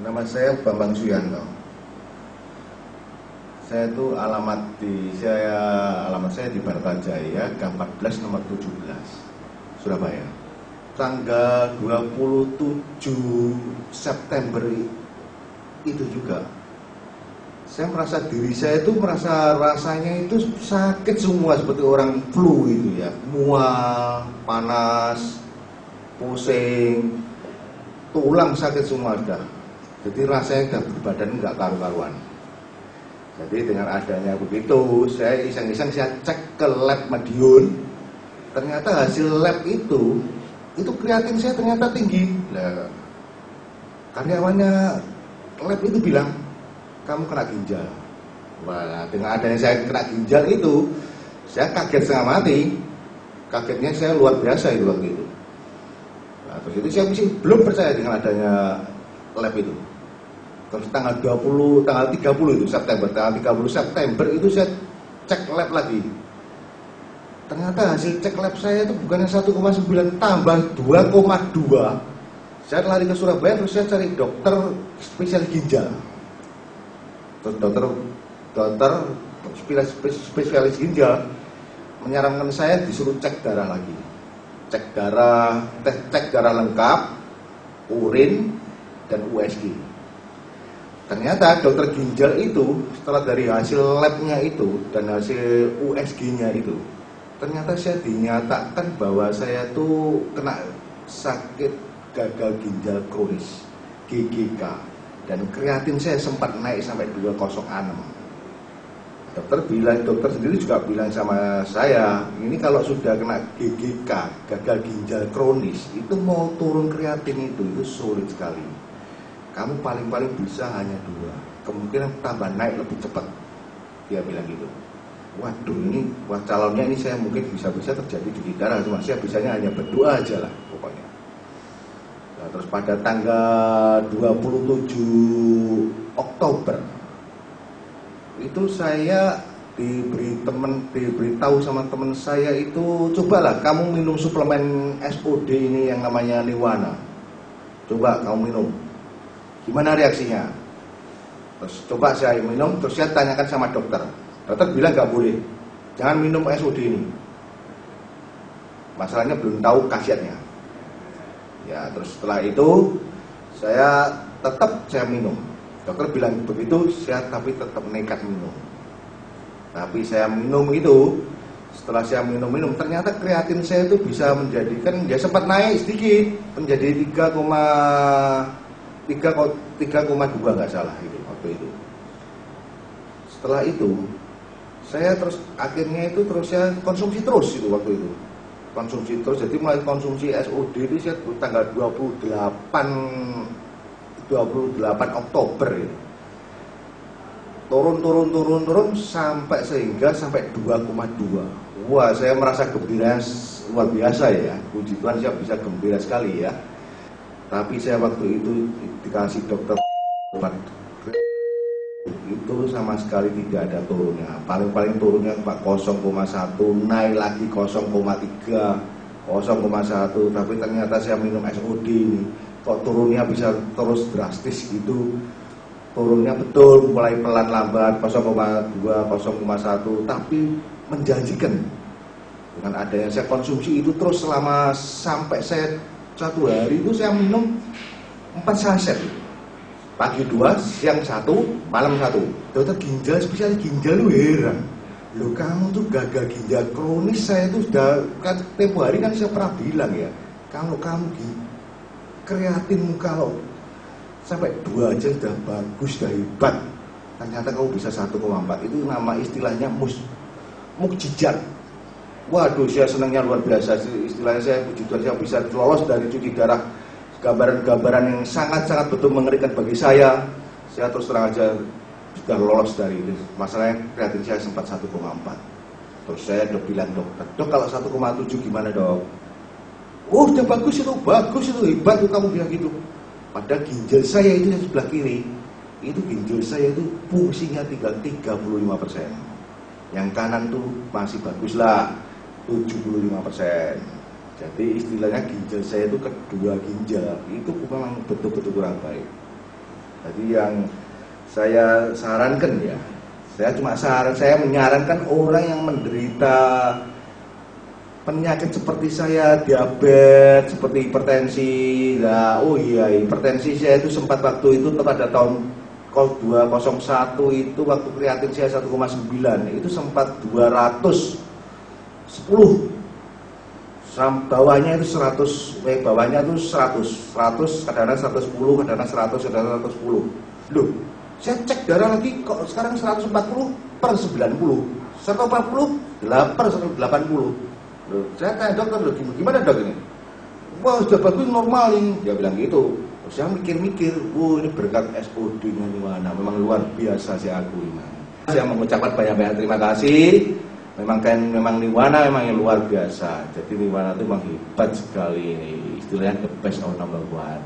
Nama saya Bambang Suyanto. Alamat saya di Bartajaya, Gang 14 nomor 17, Surabaya. Tanggal 27 September itu juga saya merasa diri saya itu rasanya itu sakit semua seperti orang flu itu ya, mual, panas, pusing, tulang sakit semua sudah. Jadi rasanya udah berbadan nggak karu-karuan. Jadi dengan adanya begitu, saya iseng-iseng saya cek ke lab Madiun. Ternyata hasil lab itu kreatin saya ternyata tinggi. Nah, karyawannya lab itu bilang, kamu kena ginjal. Wah, dengan adanya saya kena ginjal itu, saya kaget setengah mati. Kagetnya saya luar biasa itu waktu itu. Nah, terus itu saya masih belum percaya dengan adanya lab itu. Terus tanggal 30 itu September, tanggal 30 September itu saya cek lab lagi. Ternyata hasil cek lab saya itu bukannya 1,9 tambah 2,2. Saya lari ke Surabaya terus saya cari dokter spesialis ginjal. Terus dokter spesialis ginjal menyarankan saya disuruh cek darah lagi. Cek darah lengkap, urin dan USG. Ternyata dokter ginjal itu setelah dari hasil labnya itu dan hasil USG-nya itu, ternyata saya dinyatakan bahwa saya tuh kena sakit gagal ginjal kronis (GGK) dan kreatin saya sempat naik sampai 206. Dokter sendiri juga bilang sama saya, ini kalau sudah kena GGK, gagal ginjal kronis, itu mau turun kreatin itu sulit sekali. Kamu paling-paling bisa hanya 2, kemungkinan tambah naik lebih cepat. Dia bilang gitu. Waduh, calonnya ini saya mungkin bisa-bisa terjadi cuci darah, cuma saya bisanya hanya berdoa aja lah pokoknya. Nah, terus pada tanggal 27 Oktober itu saya diberitahu sama teman saya itu, cobalah kamu minum suplemen SOD ini yang namanya Niwana. Coba kamu minum. Gimana reaksinya? Terus coba saya minum, terus saya tanyakan sama dokter. Dokter bilang nggak boleh, jangan minum SOD ini. Masalahnya belum tahu khasiatnya. Ya, terus setelah itu saya minum. Dokter bilang begitu, tapi tetap nekat minum. Tapi saya minum itu, setelah saya minum, ternyata kreatin saya itu bisa menjadikan, ya sempat naik sedikit, menjadi 3,2 nggak salah itu waktu itu. Setelah itu saya akhirnya saya konsumsi terus itu waktu itu. Konsumsi terus, jadi mulai konsumsi SOD itu saya tanggal 28 Oktober itu. Turun sampai 2,2. Wah, saya merasa gembira luar biasa ya. Puji Tuhan saya bisa gembira sekali ya. Tapi saya waktu itu dikasih dokter obat itu sama sekali tidak ada turunnya. Paling turunnya 0,1, naik lagi 0,3, 0,1. Tapi ternyata saya minum SOD ini kok turunnya bisa terus drastis gitu. Turunnya betul, mulai pelan lambat 0,2, 0,1, tapi menjanjikan. Dengan adanya saya konsumsi itu terus selama sampai saya 1 hari itu saya minum 4 saset. Pagi 2, siang 1, malam 1. Dokter ginjal, spesialis ginjal lu heran. Loh, kamu tuh gagal ginjal kronis, saya tuh sudah tempo hari kan saya pernah bilang ya, kalau kamu kreatinmu kalau sampai 2 aja sudah bagus, sudah hebat. Ternyata kamu bisa 1,4. Itu nama istilahnya mukjizat. Waduh, saya senangnya luar biasa. Istilahnya saya puji Tuhan saya bisa lolos dari cuci darah. Gambaran-gambaran yang sangat-sangat betul mengerikan bagi saya. Saya terus terang aja sudah lolos dari itu. Masalahnya kreatin saya sempat 1,4. Terus saya udah bilang dokter, dok kalau 1,7 gimana dok? Oh udah bagus itu, hebat tuh kamu bilang gitu. Padahal ginjal saya itu yang sebelah kiri, itu ginjal saya itu fungsinya tinggal 35%. Yang kanan tuh masih bagus lah, 75%. Jadi istilahnya ginjal saya itu kedua ginjal itu memang betul-betul kurang baik. Jadi yang saya sarankan ya, saya menyarankan orang yang menderita penyakit seperti saya, diabetes, seperti hipertensi. Nah, oh iya, hipertensi saya itu sempat waktu itu pada tahun 201 itu waktu kreatin saya 1,9 itu sempat 210. Bawahnya itu 100, bawahnya itu 100, kadang-kadang 110, kadang-kadang 100, kadang-kadang 110. Loh, saya cek darah lagi kok sekarang 140/90, 140/180. Loh, saya tanya dokter, loh, gimana dok ini? Wah, sudah bagus, normal ini. Dia bilang gitu. Terus saya mikir-mikir, ini berkat SOD-nya Niwana, memang luar biasa saya akui. Saya mengucapkan banyak-banyak terima kasih. Memang Niwana memang yang luar biasa. Jadi Niwana itu memang hebat sekali ini. Istilahnya the best of number one.